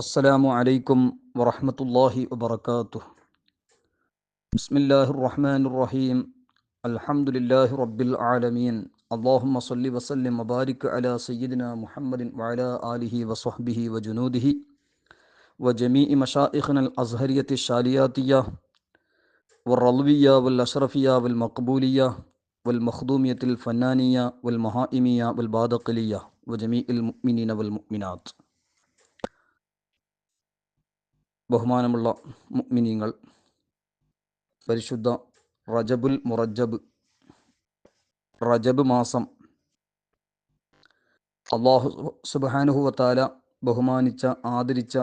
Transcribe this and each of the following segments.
അസ്സലാമു അലൈക്കും വറഹ്മത്തുള്ളാഹി വബറകാതുഹു. ബിസ്മില്ലാഹിർ റഹ്മാനിർ റഹീം. അൽഹംദുലില്ലാഹി റബ്ബിൽ ആലമീൻ. അല്ലാഹുമ്മ സ്വല്ലി വസല്ലിം വബാരിക് അലാ സയ്യിദിനാ മുഹമ്മദിൻ വഅലാ ആലിഹി വസ്വഹ്ബിഹി വജുനൂദിഹി വജമീഇ മശായിഖിനൽ അസ്ഹരിയത്തി ശാലിയാത്തിയ വറൾവിയ വൽ അഷ്റഫിയ വൽ മഖ്ബൂലിയ വൽ മഖ്ദൂമിയത്തിൽ ഫന്നാനിയ വൽ മഹായിമിയ വൽ ബാദഖിലിയ വജമീഇൽ മുഅ്മിനീന വൽ മുഅ്മിനാത്ത്. ബഹുമാനമുള്ള മുഅ്മിനീങ്ങൾ, പരിശുദ്ധ റജബുൽ മുറജ്ജബ്, റജബ് മാസം അല്ലാഹു സുബ്ഹാനഹു വ തആല ബഹുമാനിച്ച ആദരിച്ച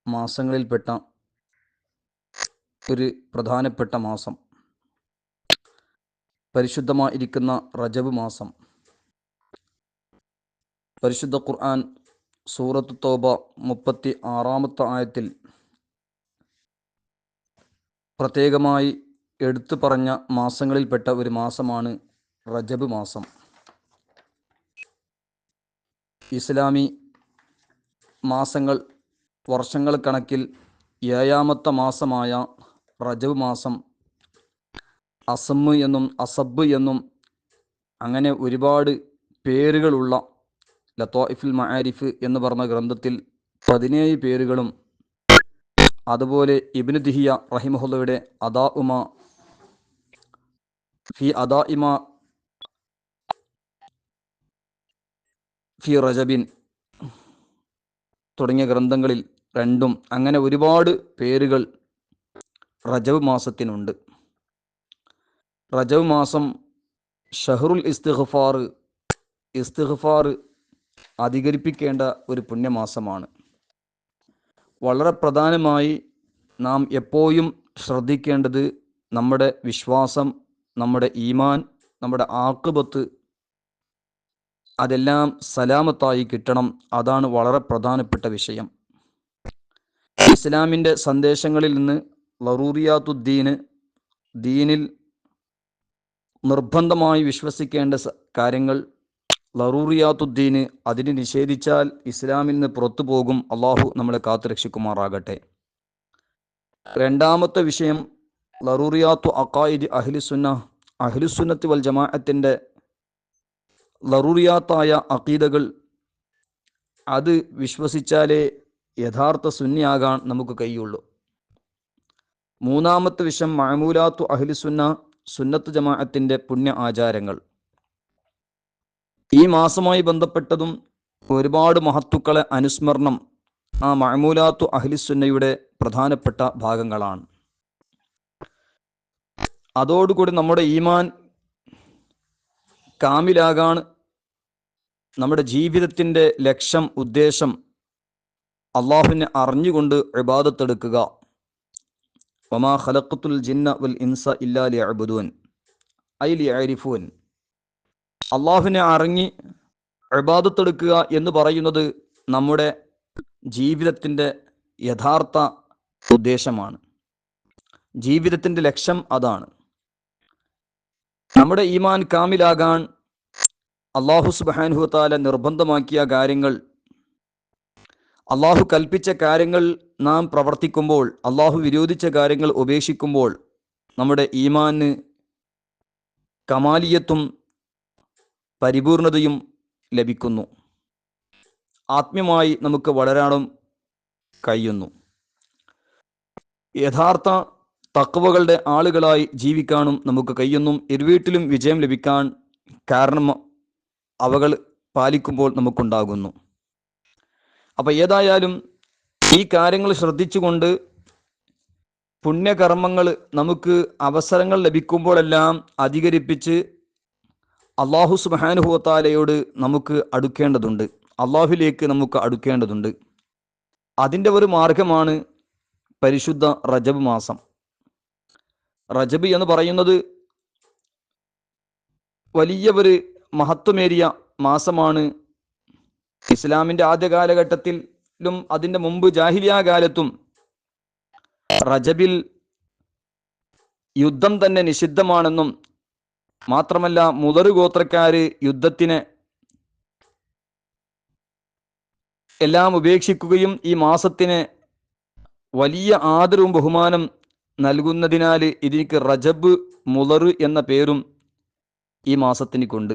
മാസങ്ങളിൽപ്പെട്ട ഒരു പ്രധാനപ്പെട്ട മാസം, പരിശുദ്ധമായിരിക്കുന്ന റജബ് മാസം. പരിശുദ്ധ ഖുർആൻ സൂറത്ത് തൗബ 36-ാമത്തെ ആയത്തിൽ പ്രത്യേകമായി എടുത്തു പറഞ്ഞ മാസങ്ങളിൽപ്പെട്ട ഒരു മാസമാണ് റജബ് മാസം. ഇസ്ലാമി മാസങ്ങൾ വർഷങ്ങൾ കണക്കിൽ 7-ാമത്തെ മാസമായ റജബ് മാസം അസമ്മ് എന്നും അസബ് എന്നും അങ്ങനെ ഒരുപാട് പേരുകളുള്ള ലത്വായിഫുൽ മആരിഫ് എന്ന് പറഞ്ഞ ഗ്രന്ഥത്തിൽ 17 പേരുകളും, അതുപോലെ ഇബ്നു ദിഹിയ റഹിമഹുള്ളയുടെ അദാഉമാ ഫി അദാഇമാ ഫി റജബിൻ തുടങ്ങിയ ഗ്രന്ഥങ്ങളിൽ 2 അങ്ങനെ ഒരുപാട് പേരുകൾ റജബ് മാസത്തിനുണ്ട്. റജബ് മാസം ഷഹറുൽ ഇസ്തിഗ്ഫാർ അധികരിപ്പിക്കേണ്ട ഒരു പുണ്യമാസമാണ്. വളരെ പ്രധാനമായി നാം എപ്പോഴും ശ്രദ്ധിക്കേണ്ടത് നമ്മുടെ വിശ്വാസം, നമ്മുടെ ഈമാൻ, നമ്മുടെ ആഖിബത്ത് അതെല്ലാം സലാമത്തായി കിട്ടണം. അതാണ് വളരെ പ്രധാനപ്പെട്ട വിഷയം. ഇസ്ലാമിൻ്റെ സന്ദേശങ്ങളിൽ നിന്ന് ലറൂറിയാത്തുദ്ദീന്, ദീനിൽ നിർബന്ധമായി വിശ്വസിക്കേണ്ട കാര്യങ്ങൾ, ലറൂറിയാത്തുദ്ദീന്, അതിന് നിഷേധിച്ചാൽ ഇസ്ലാമിൽ നിന്ന് പുറത്തു പോകും. അള്ളാഹു നമ്മളെ കാത്തുരക്ഷിക്കുമാറാകട്ടെ. രണ്ടാമത്തെ വിഷയം ലറൂറിയാത്തു അഖായിദ് അഹ്ലുസുന്നത്തി വൽ ജമാഅത്തിൻ്റെ ലറൂറിയാത്തായ അഖീദകൾ. അത് വിശ്വസിച്ചാലേ യഥാർത്ഥ സുന്നിയാകാൻ നമുക്ക് കഴിയുള്ളൂ. മൂന്നാമത്തെ വിഷയം മഅമൂലാത്തു സുന്നത്ത് ജമാഅത്തിൻ്റെ പുണ്യ ആചാരങ്ങൾ. ഈ മാസമായി ബന്ധപ്പെട്ടതും ഒരുപാട് മഹത്തുക്കളെ അനുസ്മരണം ആ മഅമൂലാത്തു അഹ്ലുസുന്നയുടെ പ്രധാനപ്പെട്ട ഭാഗങ്ങളാണ്. അതോടുകൂടി നമ്മുടെ ഈമാൻ കാമിലാകാൻ, നമ്മുടെ ജീവിതത്തിൻ്റെ ലക്ഷ്യം, ഉദ്ദേശം അള്ളാഹുവിനെ അറിഞ്ഞുകൊണ്ട് ഇബാദത്തെടുക്കുക. വമാ ഖലഖത്തുൽ ജിന്ന വൽ ഇൻസ ഇല്ലാ ലിയഅ്ബുദൂൻ ഐ ലിയഅരിഫൂൻ. അള്ളാഹുവിനെ അറിഞ്ഞ് ഇബാദത്തെടുക്കുക എന്ന് പറയുന്നത് നമ്മുടെ ജീവിതത്തിൻ്റെ യഥാർത്ഥ ഉദ്ദേശമാണ്. ജീവിതത്തിൻ്റെ ലക്ഷ്യം അതാണ്. നമ്മുടെ ഈമാൻ കാമിലാകാൻ അല്ലാഹു സുബ്ഹാനഹു വ തആല നിർബന്ധമാക്കിയ കാര്യങ്ങൾ, അള്ളാഹു കൽപ്പിച്ച കാര്യങ്ങൾ നാം പ്രവർത്തിക്കുമ്പോൾ, അള്ളാഹു വിരോധിച്ച കാര്യങ്ങൾ ഉപേക്ഷിക്കുമ്പോൾ നമ്മുടെ ഈമാന് കമാലിയത്തും പരിപൂർണതയും ലഭിക്കുന്നു. ആത്മീയമായി നമുക്ക് വളരാനും കഴിയുന്നു. യഥാർത്ഥ തഖ്വകളുടെ ആളുകളായി ജീവിക്കാനും നമുക്ക് കഴിയുന്നു. ഇരുവീട്ടിലും വിജയം ലഭിക്കാൻ കാരണം അവകൾ പാലിക്കുമ്പോൾ നമുക്കുണ്ടാകുന്നു. അപ്പോൾ ഏതായാലും ഈ കാര്യങ്ങൾ ശ്രദ്ധിച്ചുകൊണ്ട് പുണ്യകർമ്മങ്ങൾ നമുക്ക് അവസരങ്ങൾ ലഭിക്കുമ്പോഴെല്ലാം അധികരിപ്പിച്ച് അല്ലാഹു സുബ്ഹാനഹു വ തആലയോട് നമുക്ക് അടുക്കേണ്ടതുണ്ട്, അള്ളാഹുവിലേക്ക് നമുക്ക് അടുക്കേണ്ടതുണ്ട്. അതിൻ്റെ ഒരു മാർഗമാണ് പരിശുദ്ധ റജബ് മാസം. റജബ് എന്ന് പറയുന്നത് വലിയ ഒരു മഹത്വമേറിയ മാസമാണ്. ഇസ്ലാമിൻ്റെ ആദ്യ കാലഘട്ടത്തിലും അതിൻ്റെ മുമ്പ് ജാഹിലിയ കാലത്തും റജബിൽ യുദ്ധം തന്നെ നിഷിദ്ധമാണെന്നും മാത്രമല്ല മുദർ ഗോത്രക്കാര് യുദ്ധത്തിന് എല്ലാം ഉപേക്ഷിക്കുകയും ഈ മാസത്തിന് വലിയ ആദരവും ബഹുമാനം നൽകുന്നതിനാൽ ഇതിക്ക് റജബ് മുളർ എന്ന പേരും ഈ മാസത്തിനിക്കുണ്ട്.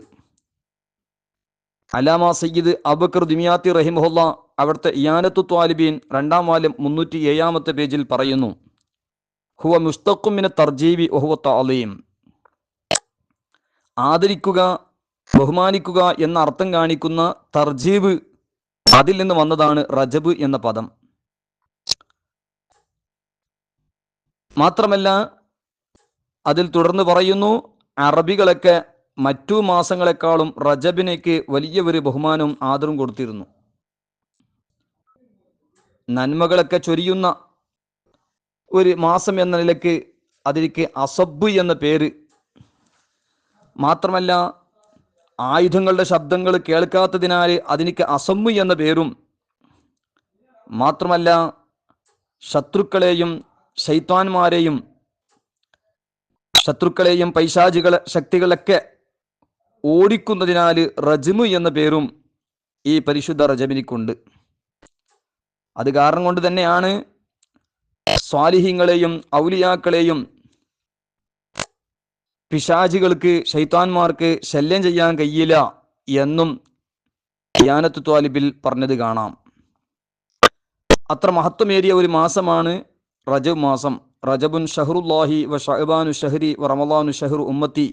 അലാമ സയ്യിദ് അബൂബക്കർ ദിമിയാത്തി റഹിമഹുല്ല അവിടുത്തെ ഇയാനത്തു ത്വാലിബീൻ 2-ാം വാല്യം 307-ാമത്തെ പേജിൽ പറയുന്നു, ഹുവ മുസ്തഖും മിന തർജീബി വഹുവ തഅലീം. ആദരിക്കുക, ബഹുമാനിക്കുക എന്ന അർത്ഥം കാണിക്കുന്ന തർജീബ്, അതിൽ നിന്ന് വന്നതാണ് റജബ് എന്ന പദം. മാത്രമല്ല അതിൽ തുടർന്ന് പറയുന്നു, അറബികളൊക്കെ മറ്റു മാസങ്ങളെക്കാളും റജബിനേക്ക് വലിയ ഒരു ബഹുമാനവും ആദരവും കൊടുത്തിരുന്നു. നന്മകളൊക്കെ ചൊരിയുന്ന ഒരു മാസം എന്ന നിലയ്ക്ക് അതിലേക്ക് അസബ് എന്ന പേര്. മാത്രമല്ല ആയുധങ്ങളുടെ ശബ്ദങ്ങൾ കേൾക്കാത്തതിനാൽ അതിനിക്ക് അസമ്മ് എന്ന പേരും. മാത്രമല്ല ശത്രുക്കളെയും ശൈത്താന്മാരെയും പൈശാചികളെ ശക്തികളൊക്കെ ഓടിക്കുന്നതിനാൽ റജ്മ് എന്ന പേരും ഈ പരിശുദ്ധ റജബിനിക്കുണ്ട്. അത് കാരണം കൊണ്ട് തന്നെയാണ് സ്വാലിഹീങ്ങളെയും ഔലിയാക്കളെയും പിശാചികൾക്ക് ശൈത്താന്മാർക്ക് ശല്യം ചെയ്യാൻ കഴിയില്ല എന്നും ഖിയാനത്തു ത്വാലിബിൽ പറഞ്ഞത് കാണാം. അത്ര മഹത്വമേറിയ ഒരു മാസമാണ് റജബ് മാസം. റജബുൻ ഷഹറുല്ലാഹി വ ഷഅബാനു ഷഹരി വ റമളാനു ഷഹറു ഉമ്മത്തി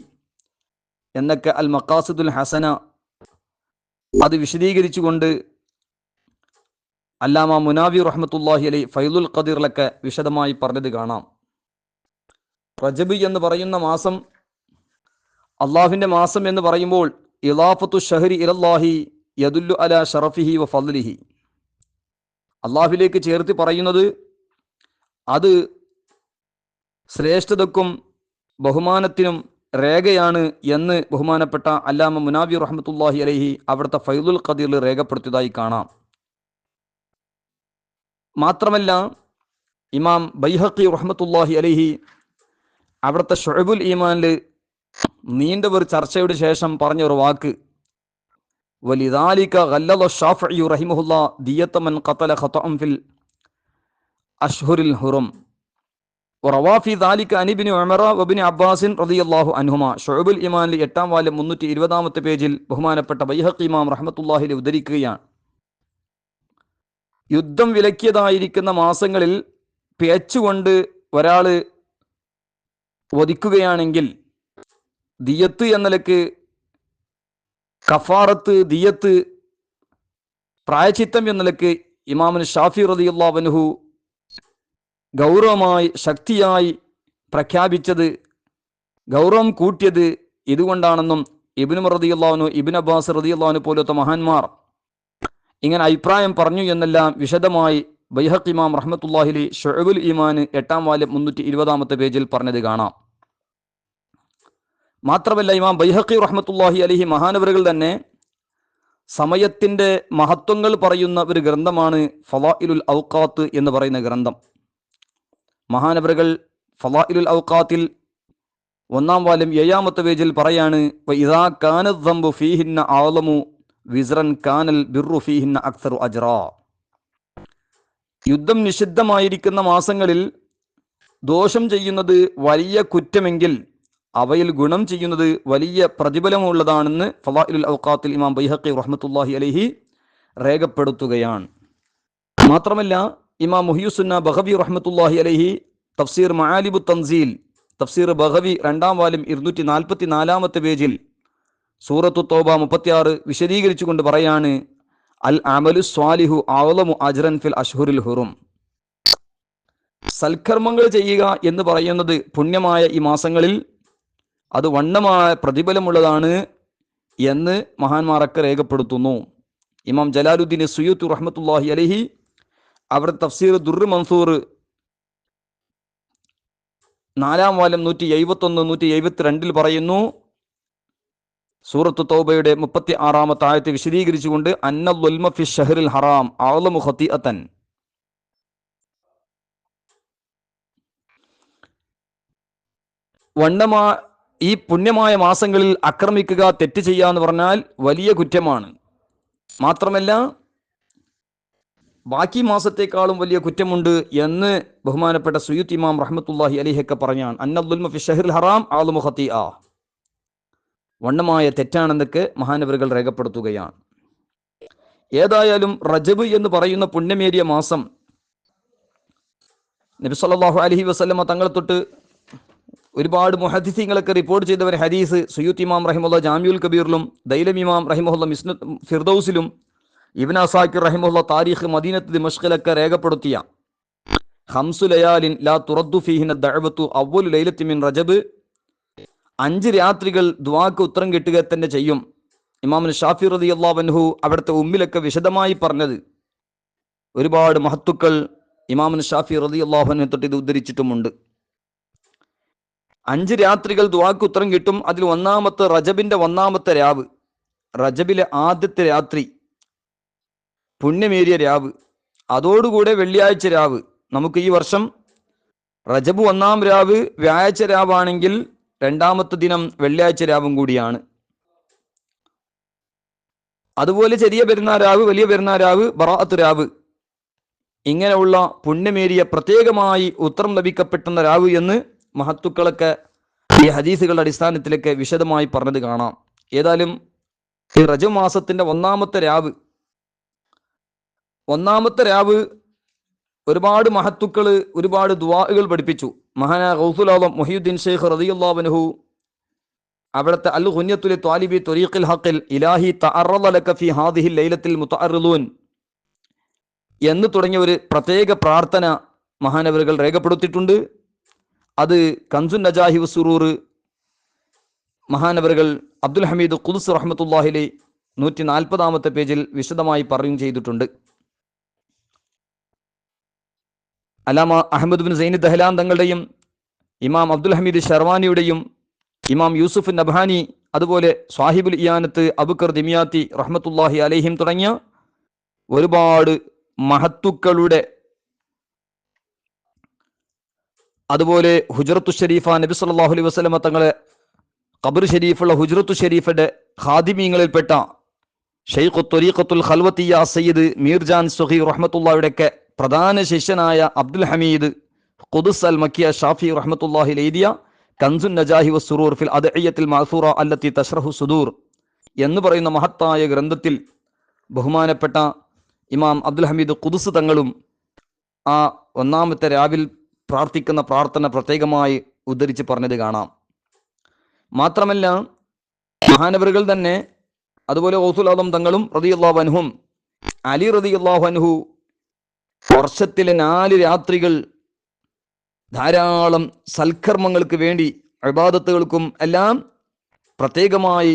എന്നൊക്കെ അൽ മഖാസിദുൽ ഹസന അത് വിശദീകരിച്ചുകൊണ്ട് അല്ലാമ മുനാവി റഹ്മത്തുള്ളാഹി അലൈഹി ഫൈലുൽ ഖദീറിലൊക്കെ വിശദമായി പറഞ്ഞത് കാണാം. റജബ് എന്ന് പറയുന്ന മാസം അള്ളാഹുവിൻ്റെ മാസം എന്ന് പറയുമ്പോൾ ഇളാഫത്തു ഷഹരി ഇലല്ലാഹി യദുല്ലു അലാ ഷറഫിഹി വ ഫദ്ലിഹി, അള്ളാഹുവിലേക്ക് ചേർത്ത് പറയുന്നത് അത് ശ്രേഷ്ഠതക്കും ബഹുമാനത്തിനും രേഖയാണ് എന്ന് ബഹുമാനപ്പെട്ട അല്ലാമ മുനാവി റഹ്മത്തുള്ളാഹി അലൈഹി അവിടുത്തെ ഫൈലുൽ ഖദീറിൽ രേഖപ്പെടുത്തിയതായി കാണാം. മാത്രമല്ല ഇമാം ബൈഹഖി റഹ്മത്തുള്ളാഹി അലൈഹി അവിടുത്തെ ശുഅബുൽ ഈമാനിൽ നീണ്ട ഒരു ചർച്ചയുടെ ശേഷം പറഞ്ഞ ഒരു വാക്ക്, വലിദാലിക ഗല്ലദ ശാഫിഈ റഹിമഹുല്ലാ ദിയത മൻ ഖതല ഖതഅൻ ഫിൽ അശ്ഹുരിൽ ഹുറും വറവാഫി ദാലിക അൻ ഇബ്നു ഉമറ വബ്നു അബ്ബാസ് റളിയല്ലാഹു അൻഹുമാ. ശുഅബുൽ ഈമാനിൽ 8-ാം വാല്യം 320-ാമത്തെ പേജിൽ ബഹുമാനപ്പെട്ട ബൈഹഖി ഇമാം റഹ്മത്തുള്ളാഹി അലൈഹി ഉദ്ധരിക്കുകയാണ്, യുദ്ധം വിലക്കിയതായിരിക്കുന്ന മാസങ്ങളിൽ പേച്ചുകൊണ്ട് ഒരാൾ വധിക്കുകയാണെങ്കിൽ ദിയത്ത് എന്ന നിലക്ക് കഫാറത്ത്, ദിയത്ത്, പ്രായച്ചിത്തം എന്ന നിലക്ക് ഇമാമുൽ ഷാഫി റളിയല്ലാഹു അൻഹു ഗൗരവമായി ശക്തിയായി പ്രഖ്യാപിച്ചത്, ഗൗരവം കൂട്ടിയത് ഇതുകൊണ്ടാണെന്നും ഇബ്നു റളിയല്ലാഹു അൻഹു, ഇബ്നു അബ്ബാസ് റളിയല്ലാഹു അൻഹു പോലത്തെ മഹാന്മാർ ഇങ്ങനെ അഭിപ്രായം പറഞ്ഞു എന്നെല്ലാം വിശദമായി ബൈഹഖി ഇമാം റഹ്മത്തുള്ളാഹി അലൈഹി ശുഅബുൽ ഈമാൻ 8-ാം വാല്യം 320-ാമത്തെ പേജിൽ പറഞ്ഞത് കാണാം. മാത്രമല്ല ഇമാം ബൈഹഖി റഹ്മത്തുള്ളാഹി അലൈഹി മഹാനവറുകൾ തന്നെ സമയത്തിൻ്റെ മഹത്വങ്ങൾ പറയുന്ന ഒരു ഗ്രന്ഥമാണ് ഫളായിലുൽ ഔഖാത്ത് എന്ന് പറയുന്ന ഗ്രന്ഥം. മഹാനവറുകൾ ഫളായിലുൽ ഔഖാത്തിൽ 1-ാം വാല്യം 7-ാമത്തെ പേജിൽ പറയാണ്, വഇദാ കാനദ് ദംബു ഫീഹിന്ന അഅലമു വിസ്റൻ കാനൽ ബിർറു ഫീഹിന്ന അക്സറു അജ്റാ. യുദ്ധം നിഷിദ്ധമായിരിക്കുന്ന മാസങ്ങളിൽ ദോഷം ചെയ്യുന്നത് വലിയ കുറ്റമെങ്കിൽ അവയിൽ ഗുണം ചെയ്യുന്നത് വലിയ പ്രതിഫലമുള്ളതാണെന്ന് ഫളായിലുൽ ഔഖാത്തിൽ ഇമാം ബൈഹഖി റഹ്മത്തുള്ളാഹി അലൈഹി രേഖപ്പെടുത്തുകയാണ്. മാത്രമല്ല ഇമാം മുഹ്യിസുന്ന ബഗവി റഹ്മത്തുള്ളാഹി അലൈഹി തഫ്സീർ മആലിബു തൻസീൽ, തഫ്സീർ ബഗവി 2-ാം വാല്യം 244-ാമത്തെ പേജിൽ സൂറത്തു തൗബ 36 വിശദീകരിച്ചുകൊണ്ട് പറയാണ്, അൽ അമലു സ്വാലിഹു അഅ്ലമു അജ്റൻ ഫിൽ അശ്ഹുരിൽ ഹുറും. സൽക്കർമ്മങ്ങൾ ചെയ്യുക എന്ന് പറയുന്നത് പുണ്യമായ ഈ മാസങ്ങളിൽ അത് വണ്ണമായ പ്രതിഫലമുള്ളതാണ് എന്ന് മഹാന്മാരൊക്കെ രേഖപ്പെടുത്തുന്നു. ഇമാം ജലാലുദ്ദീൻ സുയൂത്തി റഹ്മത്തുള്ളാഹി അലൈഹി അവരുടെ തഫ്സീർ ദുർർ മൻസൂർ 4-ാം വാല്യം 171-172 പറയുന്നു, സൂറത്തു തൗബയുടെ 36-ാമത്തെ ആയത്തെ വിശദീകരിച്ചുകൊണ്ട് അന്ന ളുൽമ ഫി ഷഹ്റിൽ ഹറാം അഅ്ലമു ഖതീഅതൻ. ഈ പുണ്യമായ മാസങ്ങളിൽ ആക്രമിക്കുക, തെറ്റ് ചെയ്യുക എന്ന് പറഞ്ഞാൽ വലിയ കുറ്റമാണ്. മാത്രമല്ല ബാക്കി മാസത്തേക്കാളും വലിയ കുറ്റമുണ്ട് എന്ന് ബഹുമാനപ്പെട്ട സുയൂത്തി ഇമാം റഹ്മത്തുള്ളാഹി അലൈഹിയൊക്കെ പറഞ്ഞാണ്. അന്നദ്ദുൽമ ഫി ഷഹ്റിൽ ഹറാം അഅ്ളമു ഖതീഅ, വണ്ണമായ തെറ്റാണെന്നൊക്കെ മഹാനവറുകൾ രേഖപ്പെടുത്തുകയാണ്. ഏതായാലും റജബ് എന്ന് പറയുന്ന പുണ്യമേറിയ മാസം നബി സല്ലല്ലാഹു അലൈഹി വസല്ലമ തങ്ങൾ തൊട്ട് ഒരുപാട് മുഹദ്ദിസീങ്ങളൊക്കെ റിപ്പോർട്ട് ചെയ്തവർ ഹദീസ് സുയൂത്തി ഇമാം റഹിമഹുല്ലാ ജാമിഉൽ കബീറിലും, ദൈലമി ഇമാം റഹിമഹുല്ലാ മിസ്നദ് ഫിർദൗസിലും, ഇബ്നു അസാക്കിർ റഹിമഹുല്ലാ താരീഖ് മദീനത്ത് ദിമഷ്കിലൊക്കെ രേഖപ്പെടുത്തിയ ഖംസു ലയാലിൻ ലാ തുറദ്ദു ഫീഹിന ദഅവതു അവ്വലു ലൈലത്തി മിൻ റജബ്, 5 രാത്രികൾ ദുആക്ക് ഉത്തരം കിട്ടുക തന്നെ ചെയ്യും. ഇമാം ഷാഫി റളിയല്ലാഹു അൻഹു അവിടുത്തെ ഉമ്മിലൊക്കെ വിശദമായി പറഞ്ഞത് ഒരുപാട് മഹത്തുക്കൾ ഇമാം ഷാഫി റളിയല്ലാഹു അൻഹു തൊട്ട് ഇത് ഉദ്ധരിച്ചിട്ടുമുണ്ട്. 5 രാത്രികൾ ദുആക്ക് ഉത്തരം കിട്ടും. അതിൽ ഒന്നാമത്തെ റജബിന്റെ ഒന്നാമത്തെ രാവ്, റജബിലെ ആദ്യത്തെ രാത്രി, പുണ്യമേറിയ രാവ്, അതോടുകൂടെ വെള്ളിയാഴ്ച രാവ്. നമുക്ക് ഈ വർഷം റജബ് 1-ാം രാവ് വ്യാഴാഴ്ച രാവാണെങ്കിൽ 2-ാമത്തെ ദിനം വെള്ളിയാഴ്ച രാവും കൂടിയാണ്. അതുപോലെ ചെറിയ പെരുന്നാൾ രാവ്, വലിയ പെരുന്നാൾ രാവ്, ബറാഅത്ത് രാവ്, ഇങ്ങനെയുള്ള പുണ്യമേറിയ പ്രത്യേകമായി ഉത്തരം ലഭിക്കപ്പെട്ടുന്ന രാവ് എന്ന് മഹത്തുക്കളൊക്കെ ഈ ഹദീസുകളുടെ അടിസ്ഥാനത്തിലൊക്കെ വിശദമായി പറഞ്ഞത് കാണാം. ഏതായാലും ഈ റജബ് മാസത്തിന്റെ ഒന്നാമത്തെ രാവ് ഒരുപാട് മഹത്തുക്കൾ ഒരുപാട് ദുആകൾ പഠിപ്പിച്ചു. മഹാനായ ഗൗസുൽ ആലം മുഹിയുദ്ദീൻ ശൈഖ് റളിയല്ലാഹു അൻഹു അവിടുത്തെ അൽ ഗുനിയത്തുൽ ത്വാലിബി ത്വരീഖിൽ ഹഖിൽ ഇലാഹി തഅറള ലക ഫി ഹാദിഹിൽ ലൈലത്തിൽ മുതഅറിളൂൻ എന്ന് തുടങ്ങിയ ഒരു പ്രത്യേക പ്രാർത്ഥന മഹാനവറുകൾ രേഖപ്പെടുത്തിയിട്ടുണ്ട്. അത് കൻസുൻ നജാഹി വസ്സുറൂർ മഹാനവറുകൾ അബ്ദുൽ ഹമീദ് ഖുദ്സ് റഹ്മത്തുള്ളാഹി അലൈഹി 140-ാമത്തെ പേജിൽ വിശദമായി പറയുകയും ചെയ്തിട്ടുണ്ട്. അലാമ അഹമ്മദ് ബിൻ സൈൻ ദഹ്ലാൻ തങ്ങളുടെയും ഇമാം അബ്ദുൽ ഹമീദ് ഷർവാനിയുടെയും ഇമാം യൂസുഫ് നബ്ഹാനി, അതുപോലെ സ്വാഹിബുൽ ഇയാനത്ത് അബുക്കർ ദിമിയാത്തി റഹ്മത്തുള്ളാഹി അലൈഹിം തുടങ്ങിയ ഒരുപാട് മഹത്തുക്കളുടെ, അതുപോലെ ഹുജ്റത്തു ഷരീഫ നബി സല്ലല്ലാഹു അലൈഹി വസല്ലമ തങ്ങളെ ഖബർ ഷരീഫുള്ള ഹുജ്റത്തു ഷരീഫയുടെ ഖാദിമീങ്ങളിൽപ്പെട്ട ഷെയ്ഖു ത്വരീഖത്തുൽ ഖൽവത്തിയ സയ്യിദ് മീർജാൻ സുഹി റഹ്മത്തുള്ളാഹിയുടെയൊക്കെ പ്രധാന ശിഷ്യനായ അബ്ദുൽ ഹമീദ് ഖുദ്സ് അൽ മക്കിയ ഷാഫി റഹ്മത്തുള്ളാഹി എഴുതിയ കൻസുൻ നജാഹി വസ്സുറൂർ ഫിൽ അദ്ഇയത്തിൽ മഅ്സൂറ അല്ലത്തി തശ്റഹു സുദൂർ എന്ന് പറയുന്ന മഹത്തായ ഗ്രന്ഥത്തിൽ ബഹുമാനപ്പെട്ട ഇമാം അബ്ദുൽ ഹമീദ് ഖുദ്സ് തങ്ങളും ആ ഒന്നാമത്തെ രാവിൽ പ്രാർത്ഥിക്കുന്ന പ്രാർത്ഥന പ്രത്യേകമായി ഉദ്ധരിച്ച് പറഞ്ഞത് കാണാം. മാത്രമല്ല മഹാനവറുകൾ തന്നെ, അതുപോലെ ഗൗസുൽ ആലം തങ്ങളും റളിയല്ലാഹു അൻഹും, അലി റളിയല്ലാഹു അൻഹു വർഷത്തിലെ 4 രാത്രികൾ ധാരാളം സൽക്കർമ്മങ്ങൾക്ക് വേണ്ടി ഇബാദത്തുകൾക്കും എല്ലാം പ്രത്യേകമായി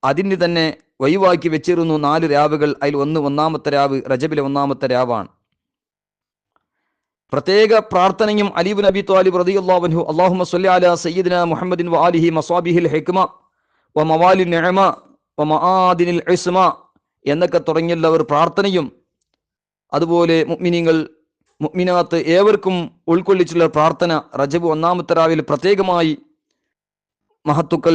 അതിന് തന്നെ ഒഴിവാക്കി വെച്ചിരുന്നു 4 രാവുകൾ. അതിൽ ഒന്നാമത്തെ രാവ് റജബിലെ 1-ാമത്തെ രാവാണ്. പ്രത്യേക പ്രാർത്ഥനയും അലി ഇബ്നു അബി ത്വാലിബ് റളിയല്ലാഹു അൻഹു അല്ലാഹുമ്മ സ്വല്ലി അലാ സയ്യിദിനാ മുഹമ്മദിൻ വആലിഹി മസ്വാബിഹിൽ ഹിക്മ വമവാലിൻ നിഅമ വമആദിനിൽ ഇസ്മ എന്നൊക്കെ തുടങ്ങിയുള്ളവർ പ്രാർത്ഥനയും, അതുപോലെ മുഅ്മിനീങ്ങൾ മുഅ്മിനാത്ത് ഏവർക്കും ഉൾക്കൊള്ളിച്ചുള്ള പ്രാർത്ഥന റജബ് 1-ാമത്തെ രാവിൽ പ്രത്യേകമായി മഹത്തുക്കൾ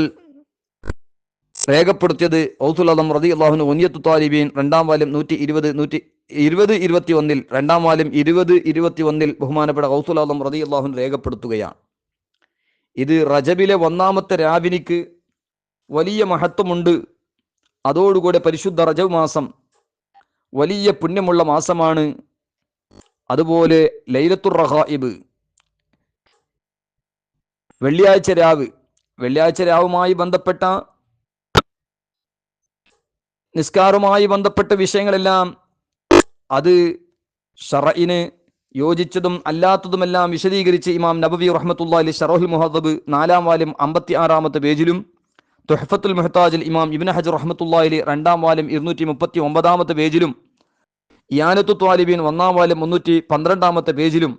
രേഖപ്പെടുത്തിയത് ഗൗസുൽ ആലം റളിയല്ലാഹു അൻഹു ഗുനിയത്തു ത്വാലിബീൻ 2-ാം വാല്യം 120-121 2-ാം വാല്യം 20-21 ബഹുമാനപ്പെട്ട ഗൗസുൽ ആലം റളിയല്ലാഹു അൻഹു രേഖപ്പെടുത്തുകയാണ്. ഇത് റജബിലെ 1-ാമത്തെ രാവിനിക്ക് വലിയ മഹത്വമുണ്ട്. അതോടുകൂടെ പരിശുദ്ധ റജബ് മാസം വലിയ പുണ്യമുള്ള മാസമാണ്. അതുപോലെ ലൈലത്തുർ റഗായിബ്, വെള്ളിയാഴ്ച രാവുമായി ബന്ധപ്പെട്ട നിസ്കാരവുമായി ബന്ധപ്പെട്ട വിഷയങ്ങളെല്ലാം അത് ശറഇന് യോജിച്ചതും അല്ലാത്തതുമെല്ലാം വിശദീകരിച്ച് ഇമാം നബവി റഹ്മത്തുള്ളാഹി അലൈഹി ശറഹുൽ മുഹദ്ദബ് 4-ാം വാല്യം 56-ാമത്തെ പേജിലും, തുഹ്ഫത്തുൽ മുഹ്താജിൽ ഇമാം ഇബ്നു ഹജർ റഹ്മത്തുള്ളാഹി അലൈഹി 2-ാം വാല്യം 239-ാമത്തെ പേജിലും, ഇയാനത്തു ത്വാലിബീൻ 1-ാം വാല്യം 312-ാമത്തെ പേജിലും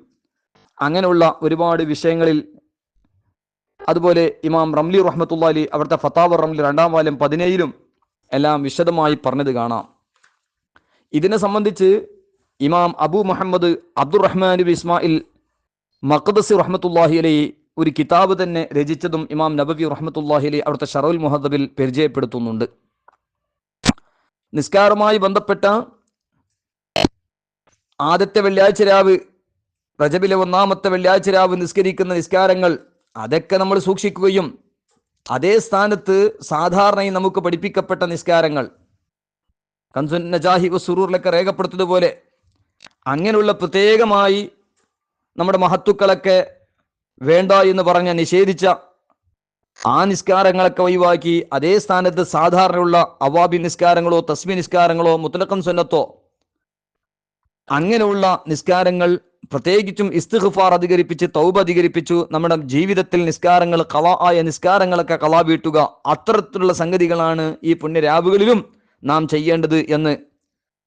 അങ്ങനെയുള്ള ഒരുപാട് വിഷയങ്ങളിൽ, അതുപോലെ ഇമാം റംലി റഹ്മത്തുള്ളാഹി അലൈഹി അവിടുത്തെ ഫതാവ റംലി 2-ാം വാല്യം 17-ലും എല്ലാം വിശദമായി പറഞ്ഞത് കാണാം. ഇതിനെ സംബന്ധിച്ച് ഇമാം അബു മുഹമ്മദ് അബ്ദുറഹ്മാൻ ബിൻ ഇസ്മായിൽ മഖ്ദസി റഹ്മത്തുള്ളാഹി അലൈഹി ഒരു കിതാബ് തന്നെ രചിച്ചതും ഇമാം നബവി റഹ്മത്തുള്ളാഹി അലൈഹി അവിടുത്തെ ശറഉൽ മുഹദ്ദബിൽ പരിചയപ്പെടുത്തുന്നുണ്ട്. നിസ്കാരവുമായി ബന്ധപ്പെട്ട ആദ്യത്തെ വെള്ളിയാഴ്ച രാവ്, റജബിലെ ഒന്നാമത്തെ വെള്ളിയാഴ്ച രാവ് നിസ്കരിക്കുന്ന നിസ്കാരങ്ങൾ അതൊക്കെ നമ്മൾ സൂക്ഷിക്കുകയും അതേ സ്ഥാനത്ത് സാധാരണയും നമുക്ക് പഠിപ്പിക്കപ്പെട്ട നിസ്കാരങ്ങൾ കൻസുൻ നജാഹി സുറൂറിലൊക്കെ രേഖപ്പെടുത്തതുപോലെ അങ്ങനെയുള്ള പ്രത്യേകമായി നമ്മുടെ മഹത്തുക്കളൊക്കെ വേണ്ട എന്ന് പറഞ്ഞ നിഷേധിച്ച ആ നിസ്കാരങ്ങളൊക്കെ ഒഴിവാക്കി അതേ സ്ഥാനത്ത് സാധാരണയുള്ള അവാബി നിസ്കാരങ്ങളോ തസ്ബീ നിസ്കാരങ്ങളോ മുത്ലഖൻ സുന്നത്തോ അങ്ങനെയുള്ള നിസ്കാരങ്ങൾ, പ്രത്യേകിച്ചും ഇസ്തിഗ്ഫാർ അധികരിപ്പിച്ച് തൗബ അധികരിപ്പിച്ചു നമ്മുടെ ജീവിതത്തിൽ നിസ്കാരങ്ങൾ ഖളാ ആയ നിസ്കാരങ്ങളൊക്കെ ഖളാ വീട്ടുക, അത്തരത്തിലുള്ള സംഗതികളാണ് ഈ പുണ്യരാവുകളിലും നാം ചെയ്യേണ്ടത് എന്ന്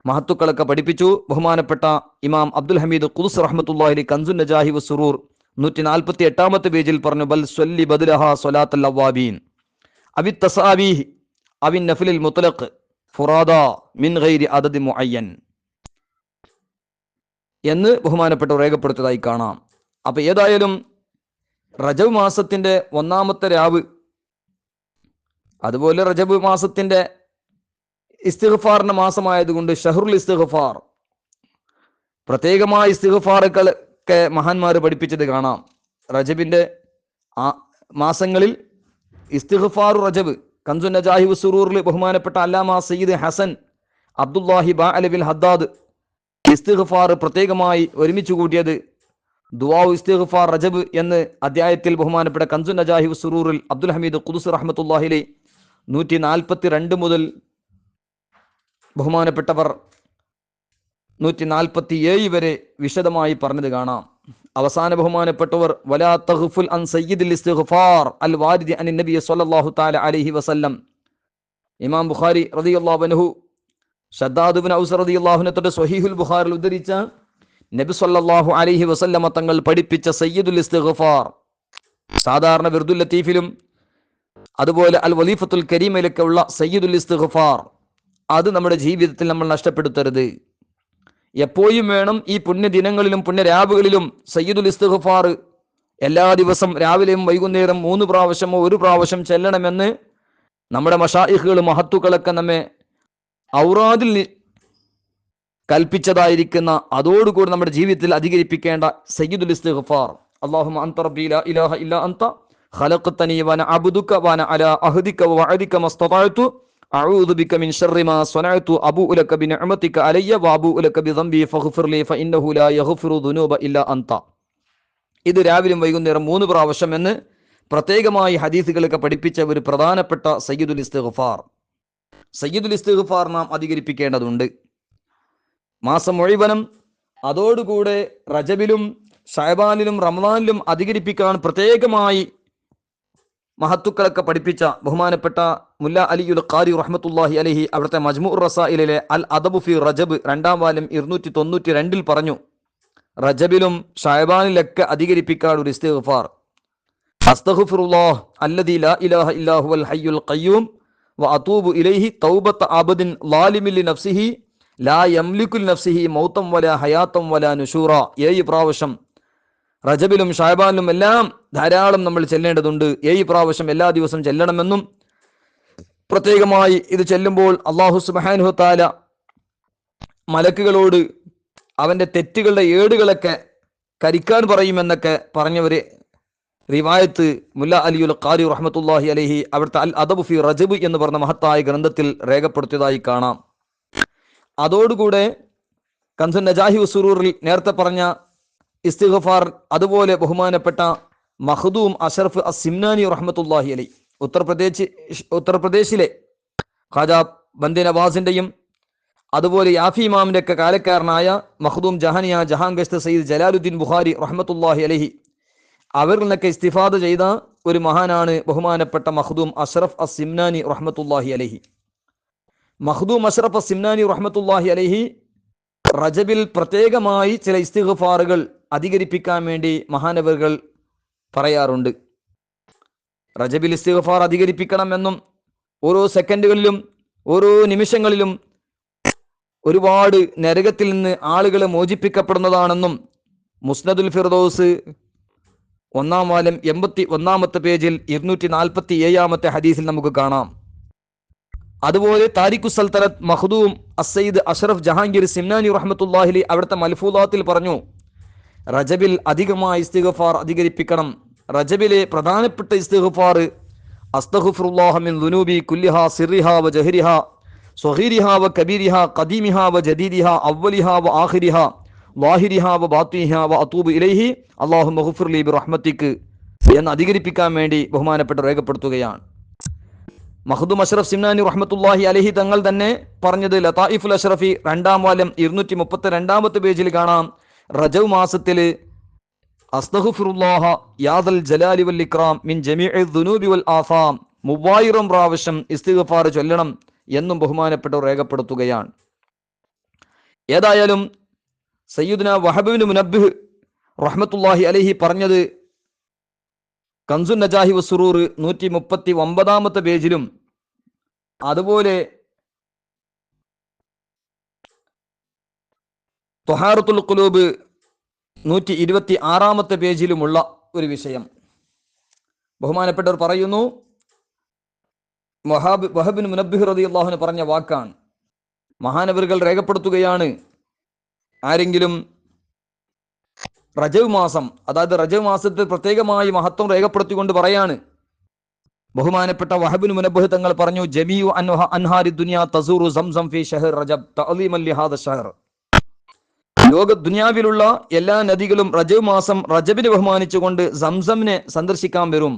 മഹത്തുക്കളൊക്കെ പഠിപ്പിച്ചു. ബഹുമാനപ്പെട്ട ഇമാം അബ്ദുൽ ഹമീദ് ഖുദ്സ് റഹ്മത്തുള്ളാഹി അലൈഹി കൻസുൻ നജാഹി വസ്സുറൂർ 148 പേജിൽ പറഞ്ഞു, ബൽ സ്വല്ലി ബദ്ലഹ സ്വലാത്തുൽ അവ്വാബീൻ അവി തസാബീഹ് അവി നഫ്ലിൽ മുത്ലഖ് ഫുറാദ മിൻ ഗൈരി അദദ് മുഅയ്യൻ എന്ന് ബഹുമാനപ്പെട്ട രേഖപ്പെടുത്തതായി കാണാം. അപ്പൊ ഏതായാലും റജബ് മാസത്തിന്റെ ഒന്നാമത്തെ രാവ്, അതുപോലെ റജബ് മാസത്തിന്റെ ഇസ്തിഗ്ഫാറിന്റെ മാസമായതുകൊണ്ട് ഷഹ്റുൽ ഇസ്തിഗ്ഫാർ, പ്രത്യേകമായ ഇസ്തിഗ്ഫാറുകളൊക്കെ മഹാന്മാർ പഠിപ്പിച്ചത് കാണാം. റജബിന്റെ മാസങ്ങളിൽ ഇസ്തിഗ്ഫാറു റജബ് കൻസുൻ നജാഹി വസ്സുറൂറിൽ ബഹുമാനപ്പെട്ട അല്ലാമ സയ്യിദ് ഹസൻ അബ്ദുല്ലാഹി ബഅലവിൽ ഹദ്ദാദ് ഇസ്തിഗ്ഫാർ പ്രത്യേകമായി ഒരുമിച്ച് കൂട്ടിയത് ദുആ ഇസ്തിഗ്ഫാർ റജബ് എന്ന് അധ്യായത്തിൽ ബഹുമാനപ്പെട്ട കൻസുൻ നജാഹി വസ്സുറൂറിൽ അബ്ദുൽ ഹമീദ് ഖുദ്സ് റഹ്മത്തുള്ളാഹി അലൈഹി 142 മുതൽ ബഹുമാനപ്പെട്ടവർ 147 വരെ വിശദമായി പറഞ്ഞത് കാണാം. അവസാന ബഹുമാനപ്പെട്ടവർ വലാ തഗ്ഫുൽ അൻ സയ്യിദുൽ ഇസ്തിഗ്ഫാർ അൽ വാരിദി അൻ നബി സ്വല്ലല്ലാഹു തആല അലൈഹി വസല്ലം. ഇമാം ബുഖാരി റളിയല്ലാഹു അൻഹു ഷദ്ദാദ് ഇബ്നു ഔസ് റളിയല്ലാഹു അൻഹു തൊട്ട് സ്വഹീഹുൽ ബുഖാരിയിൽ ഉദ്ധരിച്ച നബി സ്വല്ലല്ലാഹു അലൈഹി വസല്ലമ തങ്ങൾ പഠിപ്പിച്ച സയ്യിദുൽ ഇസ്തിഗ്ഫാർ, സാധാരണ വിർദുൽ ലത്തീഫിലും അതുപോലെ അൽ വലീഫത്തുൽ കരീമയിലൊക്കെ ഉള്ള സയ്യിദുൽ ഇസ്തിഗ്ഫാർ, അത് നമ്മുടെ ജീവിതത്തിൽ നമ്മൾ നഷ്ടപ്പെടുത്തരുത്. എപ്പോഴും വേണം ഈ പുണ്യദിനങ്ങളിലും പുണ്യരാവുകളിലും സയ്യിദുൽ ഇസ്തിഗ്ഫാർ എല്ലാ ദിവസം രാവിലെയും വൈകുന്നേരം 3 പ്രാവശ്യമോ 1 പ്രാവശ്യം ചെല്ലണമെന്ന് നമ്മുടെ മശായിഖുകൾ മഹത്തുക്കളൊക്കെ നമ്മെ ഔറാദിൽ കൽപ്പിച്ചതായിരിക്കുന്ന, അതോടുകൂടി നമ്മുടെ ജീവിതത്തിൽ അധികരിപ്പിക്കേണ്ട സയ്യിദുൽ ഇസ്തിഗ്ഫാർ. അല്ലാഹുമ്മ അൻത റബ്ബി ലാ ഇലാഹ ഇല്ലാ അൻത ഖലഖ്തനി വഅന അബ്ദുക വഅന അലാ അഹ്ദിക വഅദിക മസ്തതഅതു അഊദു ബിക മിൻ ശർരി മാ സ്വനഅതു അബൂഉ ലക ബിനിഅമതിക അലയ്യ വഅബൂഉ ലക ബിദംബി ഫഗ്ഫിർ ലി ഫഇന്നഹു ലാ യഗ്ഫിറു ദുനൂബ ഇല്ലാ അൻത. ഇത് രാവിലെയും വൈകുന്നേരം 3 പ്രാവശ്യം എന്ന് പ്രത്യേകമായി ഹദീസുകളൊക്കെ പഠിപ്പിച്ച ഒരു പ്രധാനപ്പെട്ട സയ്യിദുൽ ഇസ്തിഗ്ഫാർ. സയ്യിദുൽ ഇസ്തിഗ്ഫാർ നാം അധികരിപ്പിക്കേണ്ടതുണ്ട് മാസം മുഴുവനും. അതോടുകൂടെ റജബിലും ശഅബാനിലും റമദാനിലും അധികരിപ്പിക്കാൻ പ്രത്യേകമായി മഹത്തുക്കളൊക്കെ പഠിപ്പിച്ച ബഹുമാനപ്പെട്ട മുല്ല അലിയുൽ ഖാരി റഹ്മത്തുള്ളാഹി അലൈഹി അവിടുത്തെ മജ്മൂഉർ റസായിലിലെ അൽ അദബു ഫി റജബ് 2ാം വാല്യം 292 പറഞ്ഞു, റജബിലും ശഅബാനിലൊക്കെ അധികരിപ്പിക്കാൻ ഒരു ഇസ്തിഗ്ഫാർ. അസ്തഗ്ഫിറുല്ലാഹ് അല്ലദീ ലാ ഇലാഹ ഇല്ലാ ഹുവൽ ഹയ്യുൽ ഖയ്യൂം വഅതൂബു ഇലൈഹി തൗബത അബ്ദിൻ ളാലിമിൻ ലിനഫ്സിഹി ലാ യംലികു ലിനഫ്സിഹി മൗതൻ വലാ ഹയാതൻ വലാ നുശൂറ. 7 പ്രാവശ്യം റജബിലും ഷഅബാനിലും എല്ലാം ധാരാളം നമ്മൾ ചെല്ലേണ്ടതുണ്ട്. 7 പ്രാവശ്യം എല്ലാ ദിവസവും ചെല്ലണമെന്നും പ്രത്യേകമായി ഇത് ചെല്ലുമ്പോൾ അല്ലാഹു സുബ്ഹാനഹു വ തആല മലക്കുകളോട് അവന്റെ തെറ്റുകളുടെ ഏടുകളൊക്കെ കരിക്കാൻ പറയുമെന്നൊക്കെ പറഞ്ഞവര് റിവായത്ത് മുല്ല അലിയുൽ ഖാരി റഹ്മത്തുള്ളാഹി അലൈഹി അവിടുത്തെ അൽ അദബു ഫി റജബ് എന്ന് പറഞ്ഞ മഹത്തായ ഗ്രന്ഥത്തിൽ രേഖപ്പെടുത്തിയതായി കാണാം. അതോടുകൂടെ കൻസുൻ നജാഹി വസ്സുറൂറിൽ നേരത്തെ പറഞ്ഞ ഇസ്തിഗ്ഫാർ, അതുപോലെ ബഹുമാനപ്പെട്ട മഖ്ദൂം അഷ്റഫ് അസ്സിംനാനി റഹ്മത്തുള്ളാഹി അലൈഹി ഉത്തർപ്രദേശിലെ ഖാജ ബന്ദി നവാസിന്റെയും അതുപോലെ യാഫി ഇമാമിന്റെ ഒക്കെ കാലക്കാരനായ മഖ്ദൂം ജഹാനിയ ജഹാംഗസ്ത് സയ്യിദ് ജലാലുദ്ദീൻ ബുഖാരി റഹ്മത്തുള്ളാഹി അലൈഹി അവരിൽ നിന്നൊക്കെ ഇസ്തിഫാദ ചെയ്ത ഒരു മഹാനാണ് ബഹുമാനപ്പെട്ട മഖ്ദൂം അഷ്റഫ് അസ്സിംനാനി റഹ്മത്തുള്ളാഹി അലൈഹി. മഖ്ദൂം അഷ്റഫ് അസ്സിംനാനി റഹ്മത്തുള്ളാഹി അലൈഹി റജബിൽ പ്രത്യേകമായി ചില ഇസ്തിഗ്ഫാറുകൾ അധികരിപ്പിക്കാൻ വേണ്ടി മഹാനവറുകൾ പറയാറുണ്ട്. റജബിൽ ഇസ്തിഗ്ഫാർ അധികരിപ്പിക്കണമെന്നും ഓരോ സെക്കൻഡുകളിലും ഓരോ നിമിഷങ്ങളിലും ഒരുപാട് നരകത്തിൽ നിന്ന് ആളുകളെ മോചിപ്പിക്കപ്പെടുന്നതാണെന്നും മുസ്നദുൽ ഫിർദൗസ് 1ാം വാല്യം 81-ാമത്തെ പേജിൽ 247-ാമത്തെ ഹദീസിൽ നമുക്ക് കാണാം. അതുപോലെ താരിഖു സൽത്തനത്ത് മഖ്ദൂം അസയ്യിദ് അഷ്റഫ് ജഹാംഗീർ സിംനാനി റഹ്മത്തുള്ളാഹി അവിടുത്തെ മൽഫൂദാത്തിൽ പറഞ്ഞു, റജബിൽ അധികമായി ഇസ്തിഗ്ഫാർ അധികരിപ്പിക്കണം. റജബിലെ പ്രധാനപ്പെട്ട ഇസ്തിഗ്ഫാർ അസ്തഗ്ഫിറുല്ലാഹ മിൻ ദുനൂബി കുല്ലിഹാ സിർരിഹാ വ ജഹരിഹാ സ്വഗീരിഹാ വ കബീരിഹാ ഖദീമിഹാ വ ജദീദിഹാ അവ്വലിഹാ വ ആഖിരിഹാ ളാഹിരിഹാ വ ബാത്തിനിഹാ വ അതൂബു ഇലൈഹി അല്ലാഹുമ്മ ഗ്ഫിർ ലി ബിറഹ്മതിക് എന്ന് അധികരിപ്പിക്കാൻ വേണ്ടി ബഹുമാനപ്പെട്ട രേഖപ്പെടുത്തുകയാണ്. മഖ്ദൂം അഷ്റഫ് സിംനാനി റഹ്മത്തുള്ളാഹി അലൈഹി തങ്ങൾ തന്നെ പറഞ്ഞത് ലതായിഫുൽ അഷ്റഫി 2-ാം വാല്യം 232-ാമത്തെ പേജിൽ കാണാം. റജബ് മാസത്തിൽ അസ്തഗ്ഫിറുല്ലാഹ യാദൽ ജലാലി വൽ ഇക്റാം മിൻ ജമീഇ ദുനൂബി വൽ ആസാം 3000 പ്രാവശ്യം ഇസ്തിഗ്ഫാർ ചൊല്ലണം എന്നും ബഹുമാനപ്പെട്ടവർ രേഖപ്പെടുത്തുകയാണ്. ഏതായാലും സയ്യിദുന വഹബ് ബിൻ മുനബ്ബിഹ് റഹ്മത്തുള്ളാഹി അലൈഹി പറഞ്ഞത് കൻസുൻ നജാഹി വസ്സുറൂർ 139-ാമത്തെ പേജിലും അതുപോലെ ത്വഹാറത്തുൽ ഖുലൂബ് 126-ാമത്തെ പേജിലുമുള്ള ഒരു വിഷയം. ബഹുമാനപ്പെട്ടവർ പറയുന്നു, വഹബ് ബിൻ മുനബ്ബിഹ് റളിയല്ലാഹു അൻഹു പറഞ്ഞ വാക്കാണ്. മഹാനവറുകൾ രേഖപ്പെടുത്തുകയാണ്, ആരെങ്കിലും റജബ് മാസം, അതായത് റജബ് മാസത്തിൽ പ്രത്യേകമായി മഹത്വം രേഖപ്പെടുത്തിക്കൊണ്ട് പറയാണ്, ബഹുമാനപ്പെട്ട വഹബ് ബിൻ മുനബ്ബിഹ് തങ്ങൾ പറഞ്ഞു, ജമീഉ അൻഹാരി ദുനിയ തസൂറു സംസം ഫീ ഷഹർ റജബ് തഅലീമൻ ലിഹാദ ഷഹർ. ലോക ദുനിയാവിലുള്ള എല്ലാ നദികളും റജബ് മാസം റജബിനെ ബഹുമാനിച്ചുകൊണ്ട് സംസമിനെ സന്ദർശിക്കാൻ വരും,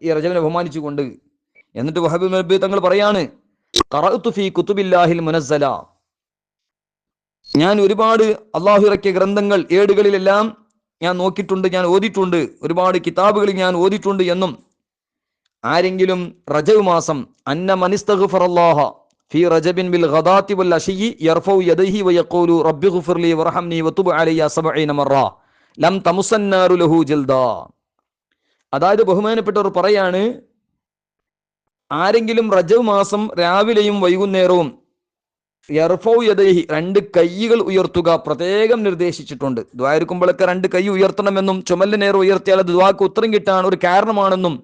ഈ റജബിനെ ബഹുമാനിച്ചുകൊണ്ട്. എന്നിട്ട് വഹബ് ബിൻ മുനബ്ബിഹ് തങ്ങൾ പറയാണ്, ഖറഅതു ഫീ കുതുബില്ലാഹിൽ മുനസ്സല, ഞാൻ ഒരുപാട് അള്ളാഹു ഇറക്കിയ ഗ്രന്ഥങ്ങൾ ഏടുകളിലെല്ലാം ഞാൻ നോക്കിയിട്ടുണ്ട്, ഞാൻ ഓതിയിട്ടുണ്ട്, ഒരുപാട് കിതാബുകളിൽ ഞാൻ ഓതിയിട്ടുണ്ട് എന്നും, ആരെങ്കിലും റജബ് മാസം അന്ന മനിസ്തഗ്ഫറല്ലാഹ ഫീ റജബിൻ ബിൽ ഗദാത്തി വൽ അശിയി യർഫഉ യദൈഹി വയഖൂലു റബ്ബി ഗ്ഫിർലി വർഹംനി വതുബ് അലയ്യ 70 മറ ലം തമുസന്നാറു ലഹു ജൽദാ. അതായത് ബഹുമാനപ്പെട്ടവർ പറയാണ്, ആരെങ്കിലും റജബ് മാസം രാവിലെയും വൈകുന്നേരവും യർഫഉ യദൈഹി 2 കൈകൾ ഉയർത്തുക പ്രത്യേകം നിർദ്ദേശിച്ചിട്ടുണ്ട്. ദുആ എടുക്കുമ്പോഴൊക്കെ 2 കൈ ഉയർത്തണമെന്നും ചുമലിന് നേരെ ഉയർത്തിയാൽ അത് ദുആക്ക് ഉത്തരം കിട്ടാൻ ഒരു കാരണമാണെന്നും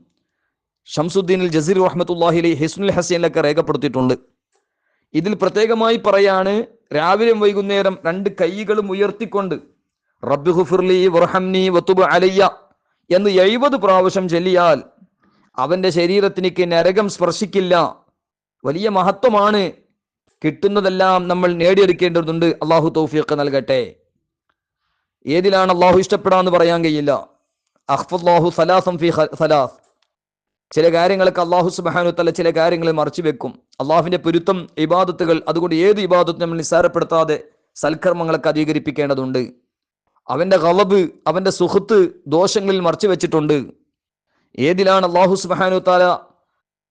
ഷംസുദ്ദീൻ അൽ ജസീരി റഹ്മത്തുള്ളാഹി അലൈഹി ഹിസ്നുൽ ഹസീനിലൊക്കെ രേഖപ്പെടുത്തിയിട്ടുണ്ട്. ഇതിൽ പ്രത്യേകമായി പറയാണ്, രാവിലെയും വൈകുന്നേരം 2 കൈകളും ഉയർത്തിക്കൊണ്ട് റബ്ബി ഗ്ഫിർലി വർഹംനി വതുബ് അലയ്യ എന്ന് 70 പ്രാവശ്യം ചൊല്ലിയാൽ അവന്റെ ശരീരത്തിലേക്ക് നരകം സ്പർശിക്കില്ല. വലിയ മഹത്വമാണ്. കിട്ടുന്നതെല്ലാം നമ്മൾ നേടിയെടുക്കേണ്ടതുണ്ട്. അള്ളാഹു തൗഫീഖ് നൽകട്ടെ. ഏതിലാണ് അള്ളാഹു ഇഷ്ടപ്പെടാന്ന് പറയാൻ കഴിയില്ല. അഖ്ഫല്ലാഹു സലാസം ഫീ സലാസ്, ചില കാര്യങ്ങളൊക്കെ അള്ളാഹു സുബ്ഹാനഹു വ തആല ചില കാര്യങ്ങൾ മറച്ചു വെക്കും. അള്ളാഹുവിന്റെ പൊരുത്തം ഇബാദത്തുകൾ, അതുകൊണ്ട് ഏത് ഇബാദത്തും നമ്മൾ നിസ്സാരപ്പെടുത്താതെ സൽക്കർമ്മങ്ങളൊക്കെ അധികരിപ്പിക്കേണ്ടതുണ്ട്. അവന്റെ ഗളബ്, അവന്റെ സുഹൃത്ത് ദോഷങ്ങളിൽ മറച്ചു വെച്ചിട്ടുണ്ട്. ഏതിലാണ് അള്ളാഹു സുബ്ഹാനഹു വ തആല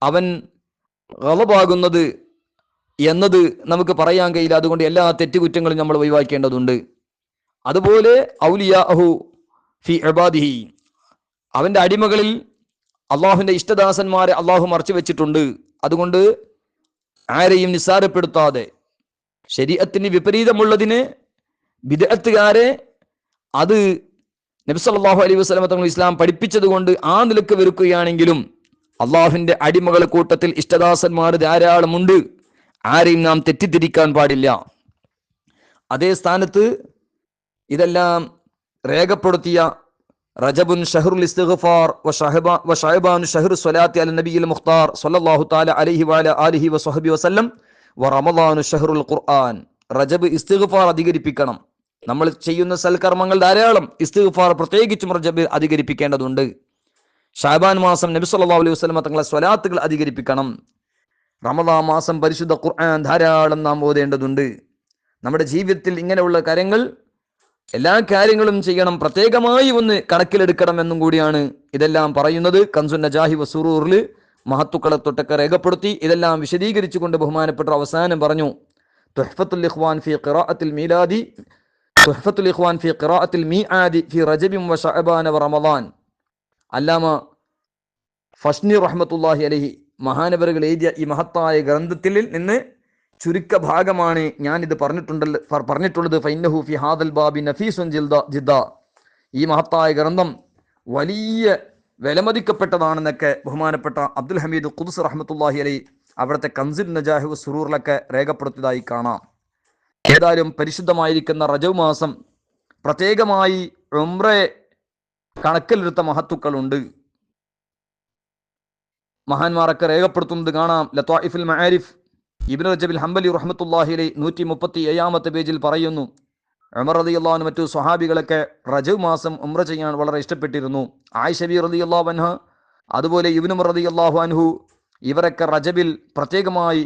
അവൻ ഗളബാകുന്നത് എന്നത് നമുക്ക് പറയാൻ കഴിയില്ല. അതുകൊണ്ട് എല്ലാ തെറ്റുകുറ്റങ്ങളും നമ്മൾ ഒഴിവാക്കേണ്ടതുണ്ട്. അതുപോലെ ഔലിയാഹു ഫി ഇബാദിഹി, അവന്റെ അടിമകളിൽ അള്ളാഹുവിന്റെ ഇഷ്ടദാസന്മാരെ അള്ളാഹു മറച്ചു വെച്ചിട്ടുണ്ട്. അതുകൊണ്ട് ആരെയും നിസ്സാരപ്പെടുത്താതെ ശരീഅത്തിന് വിപരീതമുള്ളതിനെ, ബിദ്അത്തുകാരെ, അത് നബി സല്ലല്ലാഹു അലൈഹി വസല്ലം തങ്ങൾ ഇസ്ലാം പഠിപ്പിച്ചത് കൊണ്ട് ആ നിലക്ക് വെറുക്കുകയാണെങ്കിലും അള്ളാഹുവിന്റെ അടിമകളുടെ കൂട്ടത്തിൽ ഇഷ്ടദാസന്മാർ ധാരാളമുണ്ട്. ആരെയും നാം തെറ്റിദ്ധരിക്കാൻ പാടില്ല. അതേ സ്ഥാനത്ത് ഇതെല്ലാം രേഖപ്പെടുത്തിയ റജബുൻ ഷഹറുൽ ഇസ്തിഗ്ഫാർ വ ശഅബാൻ ഷഹറു സ്വലാത്തി അല നബിയിൽ മുഖ്താർ സ്വല്ലല്ലാഹു തആല അലൈഹി വഅല ആലിഹി വസഹബി വസല്ലം വ റമളാനു ഷഹറുൽ ഖുർആൻ. റജബ് ഇസ്തിഗ്ഫാർ അധികരിപ്പിക്കണം. നമ്മൾ ചെയ്യുന്ന സൽക്കർമ്മങ്ങൾ ധാരാളം, ഇസ്തിഗ്ഫാർ പ്രത്യേകിച്ചും റജബ് അധികരിപ്പിക്കേണ്ടതുണ്ട്. ശഅബാൻ മാസം നബി സല്ലല്ലാഹു അലൈഹി വസല്ലം തങ്ങളുടെ സ്വലാത്തുകൾ അധികരിപ്പിക്കണം. റമളാൻ മാസം പരിശുദ്ധ ഖുർആൻ ധാരാളം നാം ഓതേണ്ടതുണ്ട്. നമ്മുടെ ജീവിതത്തിൽ ഇങ്ങനെയുള്ള കാര്യങ്ങൾ, എല്ലാ കാര്യങ്ങളും ചെയ്യണം, പ്രത്യേകമായി ഒന്ന് കണക്കിലെടുക്കണം എന്നും കൂടിയാണ് ഇതെല്ലാം പറയുന്നത്. കൻസുൻ നജാഹി വസ്സുറൂറിൽ മഹത്തുക്കളെ തൊട്ടൊക്കെ രേഖപ്പെടുത്തി ഇതെല്ലാം വിശദീകരിച്ചുകൊണ്ട് ബഹുമാനപ്പെട്ട അവസാനം പറഞ്ഞു, തുഹ്ഫത്തുൽ ഇഖ്വാൻ ഫി ഖിറാഅത്തിൽ മീലാദി, തുഹ്ഫത്തുൽ ഇഖ്വാൻ ഫി ഖിറാഅത്തിൽ മീആദി ഫി റജബിൻ വ ശഅബാൻ വ റമളാൻ. അല്ലാമ ഫസ്നി റഹ്മത്തുള്ളാഹി അലൈഹി മഹാനവറുകൾ എഴുതിയ ഈ മഹത്തായ ഗ്രന്ഥത്തിൽ നിന്ന് ചുരുക്ക ഭാഗമാണ് ഞാനിത് പറഞ്ഞിട്ടുള്ളത്. ഫൈന്നഹു ഫി ഹാദൽ ബാബി നഫീസുൻ ജിദ്ദ, ഈ മഹത്തായ ഗ്രന്ഥം വലിയ വിലമതിക്കപ്പെട്ടതാണെന്നൊക്കെ ബഹുമാനപ്പെട്ട അബ്ദുൽ ഹമീദ് ഖുദ്സ് റഹ്മത്തുള്ളാഹി അലൈഹി അവിടുത്തെ കൻസിൽ നജാഹു സുറൂറിലൊക്കെ രേഖപ്പെടുത്തിയതായി കാണാം. ഏതായാലും പരിശുദ്ധമായിരിക്കുന്ന റജബ് മാസം പ്രത്യേകമായി ഉംറയെ കണക്കിലെടുത്ത മഹത്തുക്കളുണ്ട്. മഹാന്മാരൊക്കെ രേഖപ്പെടുത്തുന്നത് കാണാം. ലത്വാഇഫുൽ മആരിഫ് ഇബ്നു റജബിൽ ഹംബലി റഹ്മത്തുള്ളാഹി അലൈഹി 137-ാമത്തെ പേജിൽ പറയുന്നു, ഉമർ റളിയല്ലാഹു അൻഹു മറ്റു സ്വഹാബികളൊക്കെ റജബ് മാസം ഉംറ ചെയ്യാൻ വളരെ ഇഷ്ടപ്പെട്ടിരുന്നു. ആയിഷ റളിയല്ലാഹു അൻഹ, അതുപോലെ ഇബ്നു ഉമർ റളിയല്ലാഹു അൻഹു ഇവരൊക്കെ റജബിൽ പ്രത്യേകമായി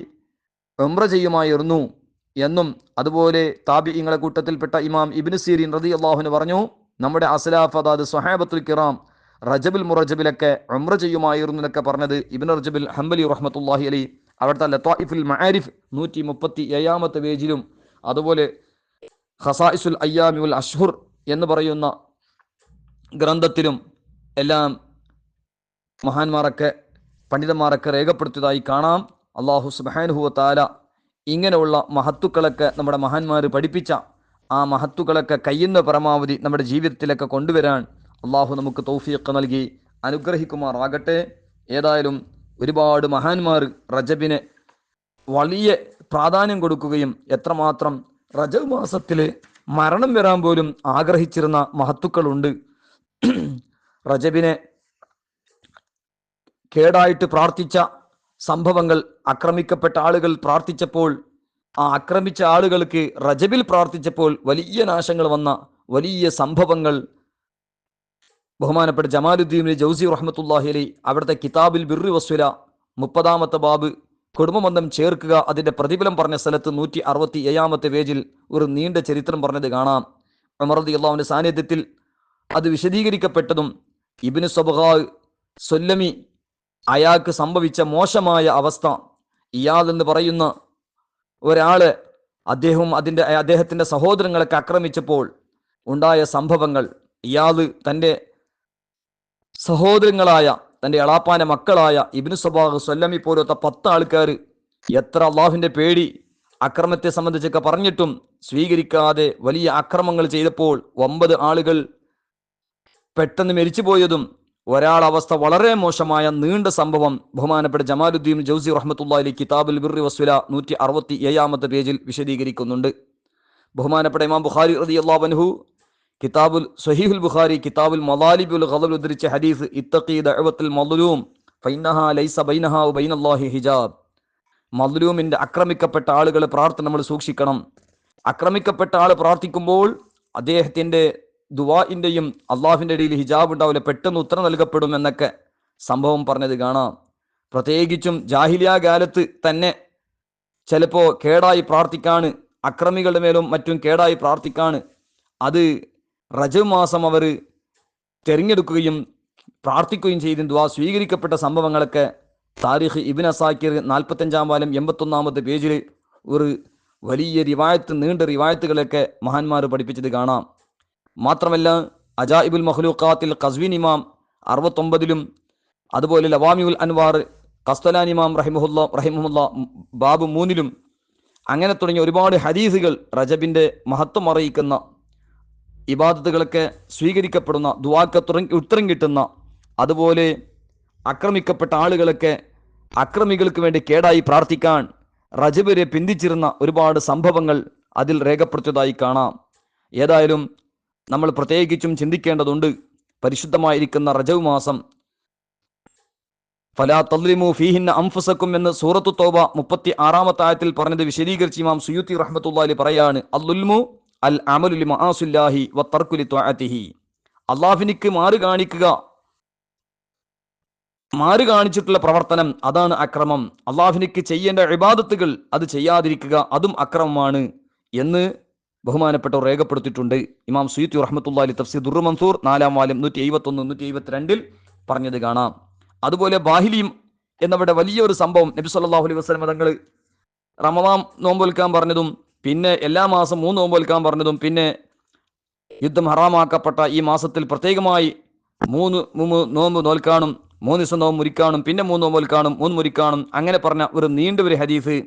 ഉംറ ചെയ്യുമായിരുന്നു എന്നും, അതുപോലെ താബിഈങ്ങളുടെ കൂട്ടത്തിൽപ്പെട്ട ഇമാം ഇബ്നു സീരീൻ റളിയല്ലാഹു അൻഹു പറഞ്ഞു, നമ്മുടെ അസ്ലാഫ് അതായത് സ്വഹാബത്തുൽ കിറാം റജബിൽ മുറജബിലൊക്കെ ഉംറ ചെയ്യുമായിരുന്നു എന്നൊക്കെ പറഞ്ഞത് ഇബ്നു റജബിൽ ഹംബലി റഹ്മത്തുള്ളാഹി അലൈഹി അവിടുത്തെ ലത്വാഇഫുൽ മആരിഫ് 137-ാമത്തെ പേജിലും, അതുപോലെ ഖസായിസുൽ അയ്യാമി വൽ അഷ്ഹുർ എന്ന് പറയുന്ന ഗ്രന്ഥത്തിലും എല്ലാം മഹാന്മാരൊക്കെ പണ്ഡിതന്മാരൊക്കെ രേഖപ്പെടുത്തിയതായി കാണാം. അല്ലാഹു സുബ്ഹാനഹു വ തആല ഇങ്ങനെയുള്ള മഹത്തുക്കളൊക്കെ നമ്മുടെ മഹാന്മാർ പഠിപ്പിച്ച ആ മഹത്തുക്കളൊക്കെ കഴിയുന്ന പരമാവധി നമ്മുടെ ജീവിതത്തിലൊക്കെ കൊണ്ടുവരാൻ അള്ളാഹു നമുക്ക് തൗഫീഖ് നൽകി അനുഗ്രഹിക്കുമാറാകട്ടെ. ഏതായാലും ഒരുപാട് മഹാന്മാർ റജബിന് വലിയ പ്രാധാന്യം കൊടുക്കുകയും എത്രമാത്രം റജബ് മാസത്തിൽ മരണം വരാൻ പോലും ആഗ്രഹിച്ചിരുന്ന മഹത്തുക്കളുണ്ട്. റജബിനെ കേടായിട്ട് പ്രാർത്ഥിച്ച സംഭവങ്ങൾ, ആക്രമിക്കപ്പെട്ട ആളുകൾ പ്രാർത്ഥിച്ചപ്പോൾ ആ ആക്രമിച്ച ആളുകൾക്ക് റജബിൽ പ്രാർത്ഥിച്ചപ്പോൾ വലിയ നാശങ്ങൾ വന്ന വലിയ സംഭവങ്ങൾ ബഹുമാനപ്പെട്ട ജമാലുദ്ദീൻ ജൗസി റഹ്മത്തുള്ളാഹി അലൈഹി അവിടുത്തെ കിതാബിൽ ബിർറി വസ്വല 30-ാമത്തെ ബാബ് കുടുംബബന്ധം ചേർക്കുക അതിൻ്റെ പ്രതിഫലം പറഞ്ഞ സ്ഥലത്ത് 167-ാമത്തെ പേജിൽ ഒരു നീണ്ട ചരിത്രം പറഞ്ഞത് കാണാം. ഉമർ റളിയല്ലാഹുവിന്റെ സാന്നിധ്യത്തിൽ അത് വിശദീകരിക്കപ്പെട്ടതും ഇബ്നു സബ്ഗാ സുല്ലമി അയാൾക്ക് സംഭവിച്ച മോശമായ അവസ്ഥ, ഇയാൾ എന്ന് പറയുന്ന ഒരാള് അദ്ദേഹത്തിന്റെ സഹോദരങ്ങളൊക്കെ ആക്രമിച്ചപ്പോൾ ഉണ്ടായ സംഭവങ്ങൾ, ഇയാൾ തൻ്റെ സഹോദരങ്ങളായ തൻ്റെ എളാപ്പാന്റെ മക്കളായ ഇബ്നു സബ്ഗാ സുല്ലമി പോലത്തെ 10 ആൾക്കാർ എത്ര അള്ളാഹുവിന്റെ പേടി അക്രമത്തെ സംബന്ധിച്ചൊക്കെ പറഞ്ഞിട്ടും സ്വീകരിക്കാതെ വലിയ അക്രമങ്ങൾ ചെയ്തപ്പോൾ 9 ആളുകൾ പെട്ടെന്ന് മരിച്ചുപോയതും ഒരാളവസ്ഥ വളരെ മോശമായ നീണ്ട സംഭവം ബഹുമാനപ്പെട്ട ജമാലുദ്ദീൻ ജൗസി റഹ്മത്തുള്ളാഹി അലൈഹി കിതാബുൽ ബിർറി വസ്വല 167-ാമത്തെ പേജിൽ വിശദീകരിക്കുന്നുണ്ട്. ബഹുമാനപ്പെട്ട ഇമാം ബുഖാരി റളിയല്ലാഹു അൻഹു കിതാബുൽ സ്വഹീഹുൽ ബുഖാരി കിതാബുൽ മദാലിബുൽ ഖദൽ ഉദ്ധരിച്ച ഹദീസ്, ഇത്തഖി ദഅവത്തുൽ മദ്ലൂം ഫഇന്നഹാ ലൈസ ബൈനഹാ വബൈനല്ലാഹി ഹിജാബ്. മദ്ലൂമിന്റെ ആക്രമിക്കപ്പെട്ട ആളുകളെ പ്രാർത്ഥന നമ്മൾ സൂക്ഷിക്കണം. ആക്രമിക്കപ്പെട്ട ആൾ പ്രാർത്ഥിക്കുമ്പോൾ അദ്ദേഹത്തിന്റെ ദുആഇന്റെയും അള്ളാഹുവിന്റെ ഇടയിൽ ഹിജാബ് ഉണ്ടാവില്ല, പെട്ടെന്ന് ഉത്തരം നൽകപ്പെടും എന്നൊക്കെ സംഭവം പറഞ്ഞത് കാണാം. പ്രത്യേകിച്ചും ജാഹിലിയ കാലത്ത് തന്നെ ചിലപ്പോൾ കേടായി പ്രാർത്ഥിക്കാണ്, അക്രമികളുടെ മേലും മറ്റും കേടായി പ്രാർത്ഥിക്കാണ്. അത് റജബ് മാസം അവർ തിരഞ്ഞെടുക്കുകയും പ്രാർത്ഥിക്കുകയും ചെയ്ത് ദുആ സ്വീകരിക്കപ്പെട്ട സംഭവങ്ങളൊക്കെ താരിഖ് ഇബ്നു അസാക്കിർ 45-ാം വാല്യം 81-ാമത്തെ പേജിൽ ഒരു വലിയ റിവായത്ത്, നീണ്ട റിവായത്തുകളൊക്കെ മഹാന്മാർ പഠിപ്പിച്ചത് കാണാം. മാത്രമല്ല അജായിബുൽ മഖ്ലൂഖാത്തിൽ ഖസ്വീൻ ഇമാം 69-ലും, അതുപോലെ ലവാമിഉൽ അൻവാർ ഖസ്തലാനി ഇമാം റഹിമഹുല്ല ബാബ് 3-ലും അങ്ങനെ തുടങ്ങിയ ഒരുപാട് ഹദീസുകൾ റജബിന്റെ മഹത്വം അറിയിക്കുന്ന, ഇബാദത്തുകളൊക്കെ സ്വീകരിക്കപ്പെടുന്ന, ദുആക്ക് ഉത്തരം കിട്ടുന്ന, അതുപോലെ ആക്രമിക്കപ്പെട്ട ആളുകളൊക്കെ അക്രമികൾക്ക് വേണ്ടി കേടായി പ്രാർത്ഥിക്കാൻ റജബ് വരെ പിന്തിച്ചിരുന്ന ഒരുപാട് സംഭവങ്ങൾ അതിൽ രേഖപ്പെടുത്തിയതായി കാണാം. ഏതായാലും നമ്മൾ പ്രത്യേകിച്ചും ചിന്തിക്കേണ്ടതുണ്ട്. പരിശുദ്ധമായിരിക്കുന്ന റജബ് മാസം ഫലാ തദ്ലിമു ഫീഹിന്ന അൻഫുസക്കും എന്ന് സൂറത്തു തൗബ 36-ാമത്തെ ആയത്തിൽ പറഞ്ഞത് വിശദീകരിച്ച് ഇമാം സുയൂത്തി റഹ്മത്തുള്ളാഹി അലൈഹി പറയാണ്, അൽദുൽമു അൽ അമലു ലിമആസില്ലാഹി വതർകു ലിത്വഅതിഹി. അല്ലാഹുവിനിക്ക് മാറ് കാണിച്ചിട്ടുള്ള പ്രവർത്തനം അതാണ് അക്രമം. അല്ലാഹുവിനിക്ക് ചെയ്യേണ്ട ഇബാദത്തുകൾ അത് ചെയ്യാതിരിക്കുക അതും അക്രമമാണ് എന്ന് ബഹുമാനപ്പെട്ടവർ രേഖപ്പെടുത്തിയിട്ടുണ്ട്. ഇമാം സുയൂത്തി റഹ്മത്തുള്ളാഹി അലൈഹി തഫ്സീർ ദുർറുൽ മൻസൂർ 4-ാം വാല്യം 171-172 പറഞ്ഞത് കാണാം. അതുപോലെ ബാഹിലിയും എന്നവിടെ വലിയൊരു സംഭവം, നബി സല്ലല്ലാഹു അലൈഹി വസല്ലം തങ്ങൾ റമദാൻ നോമ്പൊൽക്കാൻ പറഞ്ഞതും, പിന്നെ എല്ലാ മാസം 3 നോമ്പൊൽക്കാൻ പറഞ്ഞതും, പിന്നെ യുദ്ധം ഹറാമാക്കപ്പെട്ട ഈ മാസത്തിൽ പ്രത്യേകമായി 3 നോമ്പ് നോൽക്കാനും 3 ദിവസം നോമ്പ് മുറിക്കാനും പിന്നെ 3 നോമ്പൊൽക്കാനും 3 മുറിക്കാനും അങ്ങനെ പറഞ്ഞ ഒരു നീണ്ട ഒരു ഹദീസ്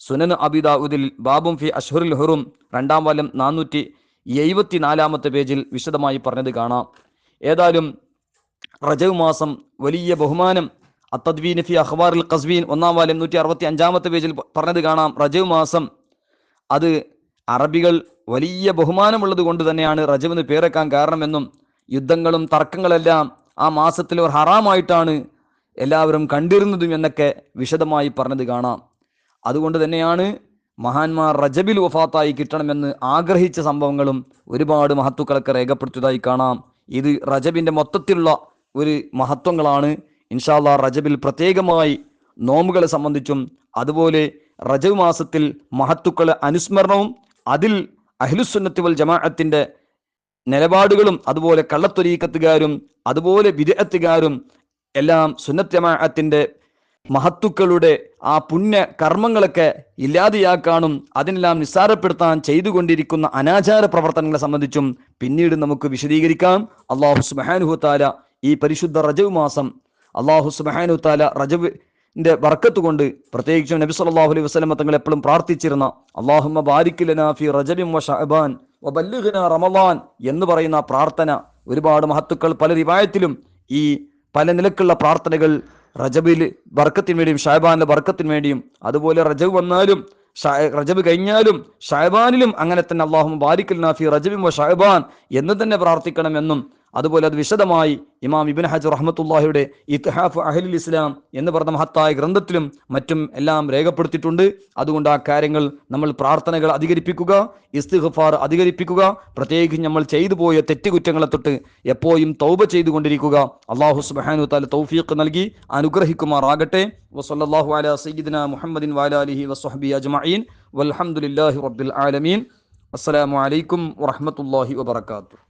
സുനൻ അബീ ദാവൂദിൽ ബാബും ഫി അഷ്ഹുറുൽ ഹുറും 2-ാം വാല്യം 474-ാമത്തെ പേജിൽ വിശദമായി പറഞ്ഞത് കാണാം. ഏതായാലും റജബ് മാസം വലിയ ബഹുമാനം അത്തദ്വീൻ ഫി അഖ്ബാറിൽ ഖസ്വീൻ 1-ാം വാല്യം 165-ാമത്തെ പേജിൽ പറഞ്ഞത് കാണാം. റജബ് മാസം അത് അറബികൾ വലിയ ബഹുമാനമുള്ളത് കൊണ്ട് തന്നെയാണ് റജബ് എന്ന് പേരേക്കാൻ കാരണമെന്നും യുദ്ധങ്ങളും തർക്കങ്ങളെല്ലാം ആ മാസത്തിൽ ഒരു ഹറാമായിട്ടാണ് എല്ലാവരും കണ്ടിരുന്നതും എന്നൊക്കെ വിശദമായി പറഞ്ഞത് കാണാം. അതുകൊണ്ട് തന്നെയാണ് മഹാന്മാർ റജബിൽ വഫാത്തായി കിട്ടണമെന്ന് ആഗ്രഹിച്ച സംഭവങ്ങളും ഒരുപാട് മഹത്തുക്കളൊക്കെ രേഖപ്പെടുത്തിയതായി കാണാം. ഇത് റജബിൻ്റെ മൊത്തത്തിലുള്ള ഒരു മഹത്വങ്ങളാണ്. ഇൻഷാ അല്ലാഹ് റജബിൽ പ്രത്യേകമായി നോമ്പുകളെ സംബന്ധിച്ചും അതുപോലെ റജബ് മാസത്തിൽ മഹത്തുക്കളെ അനുസ്മരണവും അതിൽ അഹ്ലുസുന്നത്തി വൽ ജമാഅത്തിന്റെ നിലപാടുകളും അതുപോലെ കള്ളത്തൊരീക്കത്തുകാരും അതുപോലെ ബിദ്അത്തുകാരും എല്ലാം സുന്നത്ത് ജമാഅത്തിന്റെ മഹത്തുക്കളുടെ ആ പുണ്യ കർമ്മങ്ങളൊക്കെ ഇല്ലാതെയാക്കാനും അതിനെല്ലാം നിസ്സാരപ്പെടുത്താൻ ചെയ്തുകൊണ്ടിരിക്കുന്ന അനാചാര പ്രവർത്തനങ്ങളെ സംബന്ധിച്ചും പിന്നീട് നമുക്ക് വിശദീകരിക്കാം. അല്ലാഹു സുബ്ഹാനഹു തആല ഈ പരിശുദ്ധ റജബ് മാസം അല്ലാഹു സുബ്ഹാനഹു തആല റജബിന്റെ ബർക്കത്ത് കൊണ്ട് പ്രത്യേകിച്ചും നബി സല്ലല്ലാഹു അലൈഹി വസല്ലം തങ്ങൾ എപ്പോഴും പ്രാർത്ഥിച്ചിരുന്ന അല്ലാഹുമ്മ ബാരിക് ലനാ ഫി റജബിൻ വ ശഅബാൻ വബല്ലിഗ്നാ റമളാൻ എന്ന് പറയുന്ന പ്രാർത്ഥന ഒരുപാട് മഹത്തുക്കൾ പല റിവായത്തിലും ഈ പല നിലക്കുള്ള പ്രാർത്ഥനകൾ റജബിൽ ബർക്കത്തിന് വേണ്ടിയും ഷഅബാനിലെ ബർക്കത്തിന് വേണ്ടിയും അതുപോലെ റജബ് വന്നാലും റജബ് കഴിഞ്ഞാലും ഷഅബാനിലും അങ്ങനെ തന്നെ അല്ലാഹുമ്മ ബാരിക് ലനാ ഫി റജബിൻ വ ശഅബാൻ എന്ന് തന്നെ പ്രാർത്ഥിക്കണമെന്നും അതുപോലെ അത് വിശദമായി ഇമാം ഇബ്നു ഹജർ റഹ്മത്തുള്ളാഹിയുടെ ഇത്ഹാഫ് അഹ്ലുൽ ഇസ്ലാം എന്ന് പറഞ്ഞ മഹത്തായ ഗ്രന്ഥത്തിലും മറ്റും എല്ലാം രേഖപ്പെടുത്തിയിട്ടുണ്ട്. അതുകൊണ്ട് ആ കാര്യങ്ങൾ നമ്മൾ പ്രാർത്ഥനകൾ അധികരിപ്പിക്കുക, ഇസ്തിഗ്ഫാർ അധികരിപ്പിക്കുക, പ്രത്യേകിച്ച് നമ്മൾ ചെയ്തു പോയ തെറ്റുകുറ്റങ്ങളെ തൊട്ട് എപ്പോഴും തൗബ ചെയ്തുകൊണ്ടിരിക്കുക. അല്ലാഹു സുബ്ഹാനഹു തആല തൗഫീഖ് നൽകി അനുഗ്രഹിക്കുമാറാകട്ടെ. വസല്ലല്ലാഹു അലാ സയ്യിദിനാ മുഹമ്മദിൻ വഅലാ ആലിഹി വസ്വഹ്ബിഹി അജ്മഈൻ വൽഹംദുലില്ലാഹി റബ്ബിൽ ആലമീൻ. അസ്സലാമു അലൈക്കും വറഹ്മത്തുള്ളാഹി വബറകാതുഹു.